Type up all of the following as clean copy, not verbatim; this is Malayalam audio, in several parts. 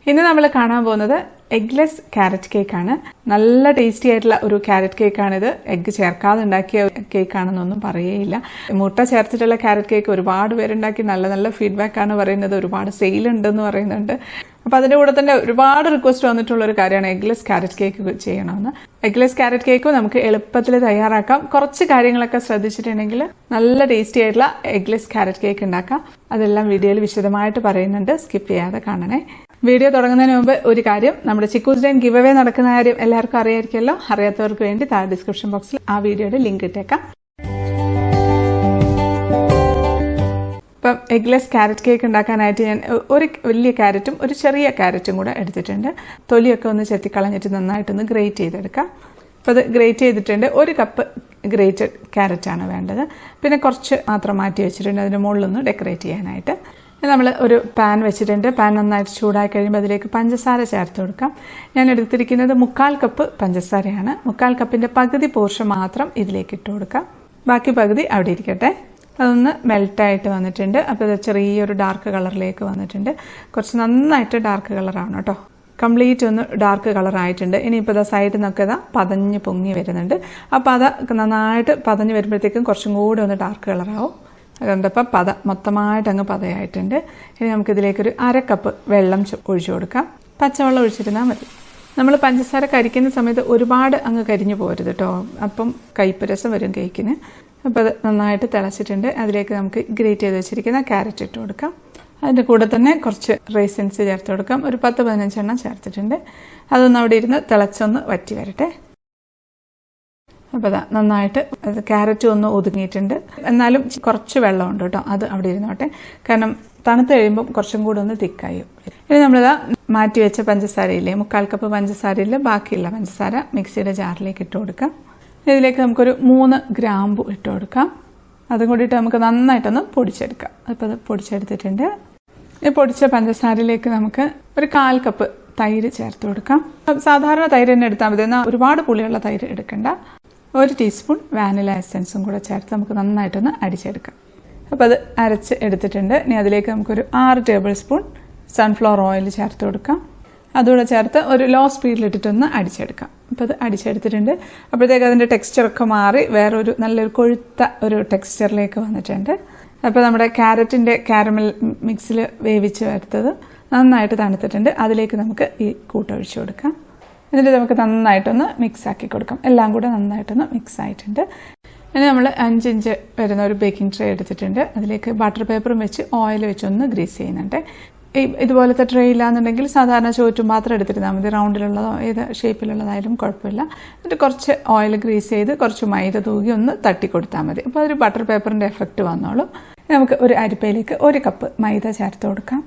ഇന്ന് നമ്മൾ കാണാൻ പോകുന്നത് എഗ്ലെസ് കാരറ്റ് കേക്ക് ആണ്. നല്ല ടേസ്റ്റി ആയിട്ടുള്ള ഒരു കാരറ്റ് കേക്ക് ആണിത്. എഗ്ഗ് ചേർക്കാതെ ഉണ്ടാക്കിയ കേക്ക് ആണെന്നൊന്നും പറയേയില്ല. മുട്ട ചേർത്തിട്ടുള്ള കാരറ്റ് കേക്ക് ഒരുപാട് പേരുണ്ടാക്കി നല്ല ഫീഡ്ബാക്ക് ആണ് പറയുന്നത്. ഒരുപാട് സെയിൽ ഉണ്ടെന്ന് പറയുന്നുണ്ട്. അപ്പോൾ അതിന്റെ കൂടെ തന്നെ ഒരുപാട് റിക്വസ്റ്റ് വന്നിട്ടുള്ള ഒരു കാര്യമാണ് എഗ്ലെസ് കാരറ്റ് കേക്ക് ചെയ്യണമെന്ന്. എഗ്ലെസ് കാരറ്റ് കേക്ക് നമുക്ക് എളുപ്പത്തിൽ തയ്യാറാക്കാം. കുറച്ച് കാര്യങ്ങളൊക്കെ ശ്രദ്ധിച്ചിട്ടുണ്ടെങ്കിൽ നല്ല ടേസ്റ്റി ആയിട്ടുള്ള എഗ്ലെസ് കാരറ്റ് കേക്ക് ഉണ്ടാക്കാം. അതെല്ലാം വീഡിയോയിൽ വിശദമായിട്ട് പറയുന്നുണ്ട്. സ്കിപ്പ് ചെയ്യാതെ കാണണേ. വീഡിയോ തുടങ്ങുന്നതിന് മുമ്പ് ഒരു കാര്യം, നമ്മുടെ ചിക്കൂസ് ഡൈൻ ഗിവ് അവേ നടക്കുന്ന കാര്യം എല്ലാവർക്കും അറിയായിരിക്കുമല്ലോ. അറിയാത്തവർക്ക് വേണ്ടി താഴെ ഡിസ്ക്രിപ്ഷൻ ബോക്സിൽ ആ വീഡിയോയുടെ ലിങ്ക് ഇട്ടേക്കാം. ഇപ്പം എഗ്ലെസ് കാരറ്റ് കേക്ക് ഉണ്ടാക്കാനായിട്ട് ഞാൻ ഒരു വലിയ ക്യാരറ്റും ഒരു ചെറിയ ക്യാരറ്റും കൂടെ എടുത്തിട്ടുണ്ട്. തൊലിയൊക്കെ ഒന്ന് ചെത്തിക്കളഞ്ഞിട്ട് നന്നായിട്ടൊന്ന് ഗ്രേറ്റ് ചെയ്തെടുക്കാം. അപ്പോൾ അത് ഗ്രേറ്റ് ചെയ്തിട്ടുണ്ട്. 1 കപ്പ് ഗ്രേറ്റഡ് ക്യാരറ്റാണ് വേണ്ടത്. പിന്നെ കുറച്ച് മാത്രം മാറ്റി വെച്ചിട്ടുണ്ട് അതിൻ്റെ മുകളിലൊന്ന് ഡെക്കറേറ്റ് ചെയ്യാനായിട്ട്. നമ്മൾ ഒരു പാൻ വെച്ചിട്ടുണ്ട്. പാൻ നന്നായിട്ട് ചൂടായി കഴിയുമ്പോൾ അതിലേക്ക് പഞ്ചസാര ചേർത്ത് കൊടുക്കാം. ഞാൻ എടുത്തിരിക്കുന്നത് 1/4 കപ്പ് പഞ്ചസാരയാണ്. 1/4 കപ്പിൻ്റെ പകുതി പോർഷൻ മാത്രം ഇതിലേക്ക് ഇട്ട് കൊടുക്കാം. ബാക്കി പകുതി അവിടെ ഇരിക്കട്ടെ. അതൊന്ന് മെൽറ്റായിട്ട് വന്നിട്ടുണ്ട്. അപ്പോൾ ഇത് ചെറിയൊരു ഡാർക്ക് കളറിലേക്ക് വന്നിട്ടുണ്ട്. കുറച്ച് നന്നായിട്ട് ഡാർക്ക് കളറാണ് കേട്ടോ. കംപ്ലീറ്റ് ഒന്ന് ഡാർക്ക് കളറായിട്ടുണ്ട്. ഇനിയിപ്പോൾ ഇതാ സൈഡിൽ നിന്നൊക്കെ ഇതാ പതഞ്ഞ് പൊങ്ങി വരുന്നുണ്ട്. അപ്പോൾ അത് നന്നായിട്ട് പതഞ്ഞ് വരുമ്പോഴത്തേക്കും കുറച്ചും കൂടി ഒന്ന് ഡാർക്ക് കളറാവും. അതുകൊണ്ടപ്പോൾ മൊത്തമായിട്ട് അങ്ങ് പതയായിട്ടുണ്ട്. ഇനി നമുക്കിതിലേക്കൊരു 1/2 കപ്പ് വെള്ളം ഒഴിച്ചു കൊടുക്കാം. പച്ചവെള്ളം ഒഴിച്ചിരുന്നാൽ മതി. നമ്മൾ പഞ്ചസാര കരിക്കുന്ന സമയത്ത് ഒരുപാട് അങ്ങ് കരിഞ്ഞു പോരുത് കേട്ടോ. അപ്പം കയ്പ്പ് രസം വരും കേക്കിന്. അപ്പോൾ അത് നന്നായിട്ട് തിളച്ചിട്ടുണ്ട്. അതിലേക്ക് നമുക്ക് ഗ്രേറ്റ് ചെയ്ത് വെച്ചിരിക്കുന്ന ക്യാരറ്റ് ഇട്ട് കൊടുക്കാം. അതിൻ്റെ കൂടെ തന്നെ കുറച്ച് റൈസിൻസ് ചേർത്ത് കൊടുക്കാം. ഒരു 10-15 എണ്ണം ചേർത്തിട്ടുണ്ട്. അതൊന്ന് അവിടെ ഇരുന്ന് തിളച്ചൊന്ന് വറ്റി വരട്ടെ. അപ്പോൾ അതാ നന്നായിട്ട് ക്യാരറ്റ് ഒന്ന് ഒതുങ്ങിയിട്ടുണ്ട്. എന്നാലും കുറച്ച് വെള്ളമുണ്ട് കേട്ടോ. അത് അവിടെ ഇരുന്നോട്ടെ. കാരണം തണുത്ത് കഴിയുമ്പം കുറച്ചും കൂടെ ഒന്ന് തിക്കായി. ഇനി നമ്മളിതാ മാറ്റി വെച്ച പഞ്ചസാരയില്ലേ, 1/4 കപ്പ് പഞ്ചസാരയിൽ ബാക്കിയുള്ള പഞ്ചസാര മിക്സിയുടെ ജാറിലേക്ക് ഇട്ട് കൊടുക്കാം. ഇതിലേക്ക് നമുക്കൊരു 3 ഗ്രാമ്പു ഇട്ട് കൊടുക്കാം. അതും കൂടിയിട്ട് നമുക്ക് നന്നായിട്ടൊന്ന് പൊടിച്ചെടുക്കാം. അപ്പോൾ അത് പൊടിച്ചെടുത്തിട്ടുണ്ട്. ഈ പൊടിച്ച പഞ്ചസാരയിലേക്ക് നമുക്ക് ഒരു 1/4 കപ്പ് തൈര് ചേർത്ത് കൊടുക്കാം. സാധാരണ തൈര് തന്നെ എടുത്താൽ മതി. എന്നാൽ ഒരുപാട് പുളിയുള്ള തൈര് എടുക്കണ്ട. 1 ടീസ്പൂൺ വാനില എസൻസും കൂടെ ചേർത്ത് നമുക്ക് നന്നായിട്ടൊന്ന് അടിച്ചെടുക്കാം. അപ്പോൾ അത് അരച്ച് എടുത്തിട്ടുണ്ട്. ഇനി അതിലേക്ക് നമുക്കൊരു 6 ടേബിൾ സ്പൂൺ സൺഫ്ലവർ ഓയിൽ ചേർത്ത് കൊടുക്കാം. അതുകൂടെ ചേർത്ത് ഒരു ലോ സ്പീഡിലിട്ടിട്ടൊന്ന് അടിച്ചെടുക്കാം. അപ്പോൾ അത് അടിച്ചെടുത്തിട്ടുണ്ട്. അപ്പോഴത്തേക്ക് അതിൻ്റെ ടെക്സ്ചറൊക്കെ മാറി വേറൊരു നല്ലൊരു കൊഴുത്ത ഒരു ടെക്സ്ചറിലേക്ക് വന്നിട്ടുണ്ട്. അപ്പോൾ നമ്മുടെ ക്യാരറ്റിൻ്റെ കാരമൽ മിക്സിൽ വേവിച്ച് എടുത്തത് നന്നായിട്ട് തണുത്തിട്ടുണ്ട്. അതിലേക്ക് നമുക്ക് ഈ കൂട്ടൊഴിച്ച് കൊടുക്കാം. എന്നിട്ട് നമുക്ക് നന്നായിട്ടൊന്ന് മിക്സ് ആക്കി കൊടുക്കാം. എല്ലാം കൂടെ നന്നായിട്ടൊന്ന് മിക്സ് ആയിട്ടുണ്ട്. ഇനി നമ്മൾ 5 ഇഞ്ച് വരുന്ന ഒരു ബേക്കിംഗ് ട്രേ എടുത്തിട്ടുണ്ട്. അതിലേക്ക് ബട്ടർ പേപ്പറും വെച്ച് ഓയിൽ വെച്ചൊന്ന് ഗ്രീസ് ചെയ്യുന്നുണ്ട്. ഇതുപോലത്തെ ട്രേ ഇല്ലാന്നുണ്ടെങ്കിൽ സാധാരണ ചോറ്റും പാത്രം എടുത്തിരുന്നാൽ മതി. റൗണ്ടിലുള്ളതോ ഏത് ഷേപ്പിലുള്ളതായാലും കുഴപ്പമില്ല. എന്നിട്ട് കുറച്ച് ഓയിൽ ഗ്രീസ് ചെയ്ത് കുറച്ച് മൈദ തൂകി ഒന്ന് തട്ടി കൊടുത്താൽ മതി. അപ്പോൾ അതൊരു ബട്ടർ പേപ്പറിൻ്റെ എഫക്റ്റ് വന്നോളും. നമുക്ക് ഒരു അരിപ്പയിലേക്ക് 1 കപ്പ് മൈദ ചേർത്ത് കൊടുക്കാം.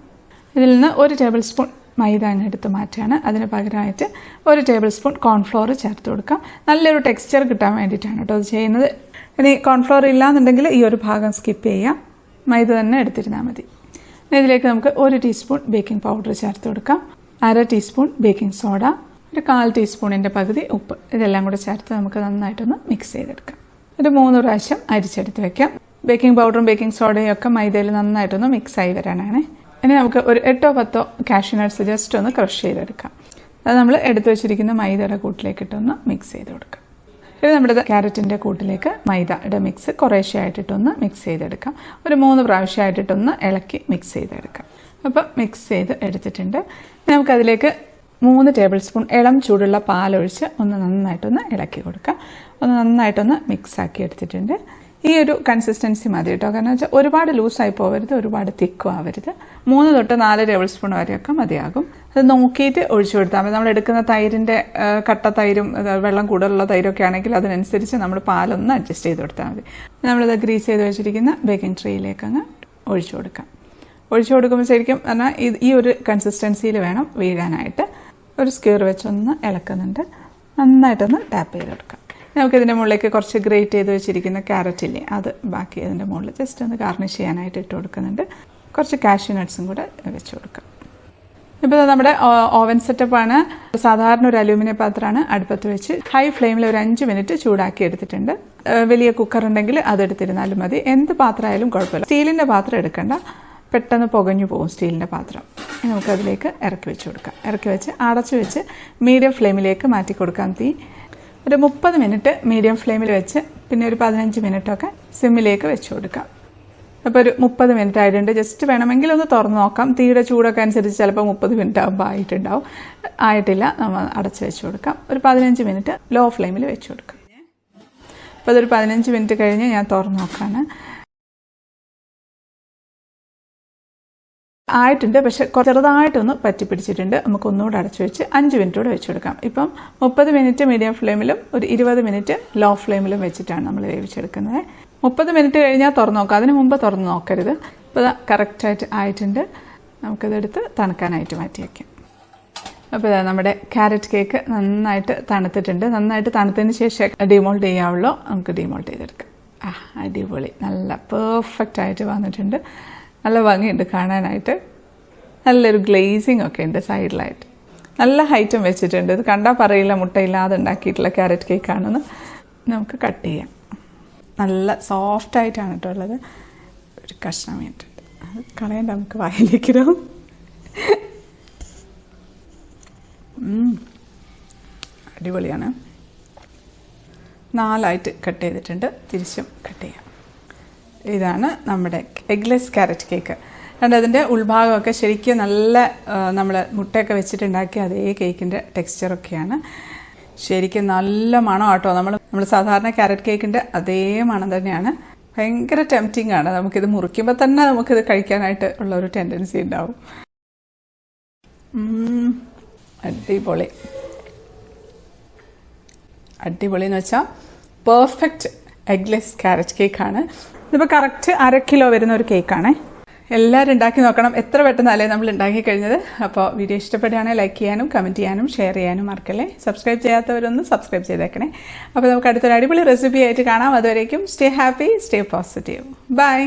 ഇതിൽ നിന്ന് 1 ടേബിൾ സ്പൂൺ മൈദ അങ്ങ് എടുത്ത് മാറ്റുകയാണ്. അതിന് പകരമായിട്ട് 1 ടേബിൾ സ്പൂൺ കോൺഫ്ലോർ ചേർത്ത് കൊടുക്കാം. നല്ലൊരു ടെക്സ്ചർ കിട്ടാൻ വേണ്ടിയിട്ടാണ് കേട്ടോ അത് ചെയ്യുന്നത്. ഇനി കോൺഫ്ലോർ ഇല്ലാന്നുണ്ടെങ്കിൽ ഈ ഒരു ഭാഗം സ്കിപ്പ് ചെയ്യാം. മൈദ തന്നെ എടുത്തിരുന്നാൽ മതി. ഇതിലേക്ക് നമുക്ക് 1 ടീസ്പൂൺ ബേക്കിംഗ് പൗഡർ ചേർത്ത് കൊടുക്കാം. 1/2 ടീസ്പൂൺ ബേക്കിംഗ് സോഡ, ഒരു 1/4 ടീസ്പൂണിൻ്റെ പകുതി ഉപ്പ്. ഇതെല്ലാം കൂടെ ചേർത്ത് നമുക്ക് നന്നായിട്ടൊന്ന് മിക്സ് ചെയ്തെടുക്കാം. ഒരു 3 പ്രാവശ്യം അരിച്ചെടുത്ത് വെക്കാം. ബേക്കിംഗ് പൗഡറും ബേക്കിംഗ് സോഡയും ഒക്കെ മൈദയിൽ നന്നായിട്ടൊന്ന് മിക്സായി വരാനാണ്. ഇനി നമുക്ക് ഒരു 8-10 കാഷ്യൂനട്ട്സ് ജസ്റ്റ് ഒന്ന് ക്രഷ് ചെയ്തെടുക്കാം. അത് നമ്മൾ എടുത്തു വെച്ചിരിക്കുന്ന മൈദയുടെ കൂട്ടിലേക്ക് ഇട്ടൊന്ന് മിക്സ് ചെയ്ത് കൊടുക്കാം. ഇത് നമ്മുടെ ക്യാരറ്റിൻ്റെ കൂട്ടിലേക്ക് മൈദയുടെ മിക്സ് കുറേശ്ശെ ആയിട്ടിട്ടൊന്ന് മിക്സ് ചെയ്തെടുക്കാം. ഒരു 3 പ്രാവശ്യമായിട്ടിട്ടൊന്ന് ഇളക്കി മിക്സ് ചെയ്തെടുക്കാം. അപ്പോൾ മിക്സ് ചെയ്ത് എടുത്തിട്ടുണ്ട്. നമുക്കതിലേക്ക് 3 ടേബിൾ സ്പൂൺ ഇളം ചൂടുള്ള പാലൊഴിച്ച് ഒന്ന് നന്നായിട്ടൊന്ന് ഇളക്കി കൊടുക്കാം. ഒന്ന് നന്നായിട്ടൊന്ന് മിക്സാക്കി എടുത്തിട്ടുണ്ട്. ഈ ഒരു കൺസിസ്റ്റൻസി മതി കേട്ടോ. കാരണം വെച്ചാൽ ഒരുപാട് ലൂസായി പോകരുത്, ഒരുപാട് തിക്കും ആവരുത്. 3 തൊട്ട് 4 ടേബിൾ സ്പൂൺ വരെയൊക്കെ മതിയാകും. അത് നോക്കിയിട്ട് ഒഴിച്ചു കൊടുത്താൽ മതി. നമ്മൾ എടുക്കുന്ന തൈരിൻ്റെ കട്ട തൈരും വെള്ളം കൂടുതലുള്ള തൈരൊക്കെ ആണെങ്കിൽ അതിനനുസരിച്ച് നമ്മൾ പാലൊന്ന് അഡ്ജസ്റ്റ് ചെയ്ത് കൊടുത്താൽ മതി. നമ്മളിത് ഗ്രീസ് ചെയ്ത് വെച്ചിരിക്കുന്ന ബേക്കിംഗ് ട്രേയിലേക്ക് അങ്ങ് ഒഴിച്ചു കൊടുക്കാം. ഒഴിച്ചു കൊടുക്കുമ്പോൾ ശരിക്കും പറഞ്ഞാൽ ഈ ഒരു കൺസിസ്റ്റൻസിയിൽ വേണം വീഴാനായിട്ട്. ഒരു സ്ക്യൂർ വെച്ചൊന്ന് ഇളക്കുന്നുണ്ട്. നന്നായിട്ടൊന്ന് ടാപ്പ് ചെയ്ത് കൊടുക്കാം. നമുക്കിതിൻ്റെ മുകളിലേക്ക് കുറച്ച് ഗ്രേറ്റ് ചെയ്ത് വെച്ചിരിക്കുന്ന ക്യാരറ്റ് ഇല്ലേ, അത് ബാക്കി അതിൻ്റെ മുകളിൽ ജസ്റ്റ് ഒന്ന് ഗാർണിഷ് ചെയ്യാനായിട്ട് ഇട്ട് കൊടുക്കുന്നുണ്ട്. കുറച്ച് കാഷ്യൂനട്ട്സും കൂടെ വെച്ച് കൊടുക്കാം. ഇപ്പോൾ നമ്മുടെ ഓവൻ സെറ്റപ്പാണ്. സാധാരണ ഒരു അലൂമിനിയം പാത്രമാണ്. അടുപ്പത്ത് വെച്ച് ഹൈ ഫ്ലെയിമിൽ ഒരു 5 മിനിറ്റ് ചൂടാക്കി എടുത്തിട്ടുണ്ട്. വലിയ കുക്കർ ഉണ്ടെങ്കിൽ അതെടുത്തിരുന്നാലും മതി. എന്ത് പാത്രമായാലും കുഴപ്പമില്ല. സ്റ്റീലിൻ്റെ പാത്രം എടുക്കണ്ട. പെട്ടെന്ന് പുകഞ്ഞു പോകും സ്റ്റീലിൻ്റെ പാത്രം. നമുക്കതിലേക്ക് ഇറക്കി വെച്ച് കൊടുക്കാം. ഇറക്കി വെച്ച് അടച്ചു വെച്ച് മീഡിയം ഫ്ലെയിമിലേക്ക് മാറ്റി കൊടുക്കാം. തീ ഒരു 30 മിനിറ്റ് മീഡിയം ഫ്ലെയിമിൽ വെച്ച് പിന്നെ ഒരു 15 മിനിറ്റൊക്കെ സിമ്മിലേക്ക് വെച്ച് കൊടുക്കാം. അപ്പോൾ ഒരു 30 മിനിറ്റ് ആയിട്ടുണ്ട്. ജസ്റ്റ് വേണമെങ്കിൽ ഒന്ന് തുറന്ന് നോക്കാം. തീയുടെ ചൂടൊക്കെ അനുസരിച്ച് ചിലപ്പോൾ 30 മിനിറ്റ് ആകുമ്പോൾ ആയിട്ടുണ്ടാവും. ആയിട്ടില്ല, നമ്മൾ അടച്ച് വെച്ച് കൊടുക്കാം. ഒരു 15 മിനിറ്റ് ലോ ഫ്ലെയിമിൽ വെച്ച് കൊടുക്കാം. അപ്പോൾ അതൊരു 15 മിനിറ്റ് കഴിഞ്ഞ് ഞാൻ തുറന്ന് നോക്കാണ്. ആയിട്ടുണ്ട്, പക്ഷെ ചെറുതായിട്ടൊന്ന് പറ്റി പിടിച്ചിട്ടുണ്ട്. നമുക്ക് ഒന്നുകൂടെ അടച്ചു വെച്ച് 5 മിനിറ്റ് കൂടെ വെച്ച് കൊടുക്കാം. ഇപ്പം 30 മിനിറ്റ് മീഡിയം ഫ്ലെയിമിലും ഒരു 20 മിനിറ്റ് ലോ ഫ്ലെയിമിലും വെച്ചിട്ടാണ് നമ്മൾ വേവിച്ചെടുക്കുന്നത്. 30 മിനിറ്റ് കഴിഞ്ഞാൽ തുറന്ന് നോക്കാം. അതിന് മുമ്പ് തുറന്ന് നോക്കരുത്. ഇപ്പോൾ കറക്റ്റായിട്ട് ആയിട്ടുണ്ട്. നമുക്കതെടുത്ത് തണുക്കാനായിട്ട് മാറ്റി വയ്ക്കാം. അപ്പോൾ നമ്മുടെ ക്യാരറ്റ് കേക്ക് നന്നായിട്ട് തണുത്തിട്ടുണ്ട്. നന്നായിട്ട് തണുത്തതിന് ശേഷം ഡിമോൾഡ് ചെയ്യാവുള്ളൂ. നമുക്ക് ഡിമോൾഡ് ചെയ്തെടുക്കാം. അടിപൊളി, നല്ല പെർഫെക്റ്റ് ആയിട്ട് വന്നിട്ടുണ്ട്. നല്ല ഭംഗിയുണ്ട് കാണാനായിട്ട്. നല്ലൊരു ഗ്ലേസിങ് ഒക്കെ ഉണ്ട് സൈഡിലായിട്ട്. നല്ല ഹൈറ്റും വെച്ചിട്ടുണ്ട്. ഇത് കണ്ടാൽ പറയില്ല മുട്ടയില്ലാതെ ഉണ്ടാക്കിയിട്ടുള്ള ക്യാരറ്റ് കേക്കാണെന്ന്. നമുക്ക് കട്ട് ചെയ്യാം. നല്ല സോഫ്റ്റായിട്ടാണ് കേട്ടോ ഉള്ളത്. ഒരു കഷ്ണം വേണ്ടിയിട്ട് അത് കളയണ്ട, നമുക്ക് വായിലേക്കിടാം. അടിപൊളിയാണ്. 4ആയിട്ട് കട്ട് ചെയ്തിട്ടുണ്ട്. തിരിച്ചും കട്ട് ചെയ്യാം. ഇതാണ് നമ്മുടെ എഗ്ലെസ് ക്യാരറ്റ് കേക്ക്. അതുകൊണ്ട് അതിൻ്റെ ഉൾഭാഗമൊക്കെ ശരിക്കും നല്ല നമ്മൾ മുട്ടയൊക്കെ വെച്ചിട്ടുണ്ടാക്കിയ അതേ കേക്കിൻ്റെ ടെക്സ്ചറൊക്കെയാണ്. ശരിക്കും നല്ല മണം ആട്ടോ. നമ്മൾ സാധാരണ ക്യാരറ്റ് കേക്കിൻ്റെ അതേ മണം തന്നെയാണ്. ഭയങ്കര ടെംപ്റ്റിംഗ് ആണ്. നമുക്കിത് മുറിക്കുമ്പോൾ തന്നെ നമുക്കിത് കഴിക്കാനായിട്ട് ഉള്ള ഒരു ടെൻഡൻസി ഉണ്ടാവും. അടിപൊളി, അടിപൊളി എന്ന് വെച്ചാൽ പെർഫെക്റ്റ് എഗ്ലെസ് ക്യാരറ്റ് കേക്കാണ്. ഇതിപ്പോൾ കറക്റ്റ് 1/2 കിലോ വരുന്ന ഒരു കേക്കാണ്. എല്ലാവരും ഉണ്ടാക്കി നോക്കണം. എത്ര പെട്ടെന്നല്ലേ നമ്മൾ ഉണ്ടാക്കി കഴിഞ്ഞത്. അപ്പോൾ വീഡിയോ ഇഷ്ടപ്പെടുകയാണെങ്കിൽ ലൈക്ക് ചെയ്യാനും കമൻറ്റ് ചെയ്യാനും ഷെയർ ചെയ്യാനും മറക്കല്ലേ. സബ്സ്ക്രൈബ് ചെയ്യാത്തവരൊന്ന് സബ്സ്ക്രൈബ് ചെയ്തേക്കണേ. അപ്പോൾ നമുക്ക് അടുത്തൊരു അടിപൊളി റെസിപ്പി ആയിട്ട് കാണാം. അതുവരേക്കും stay happy, stay positive. By.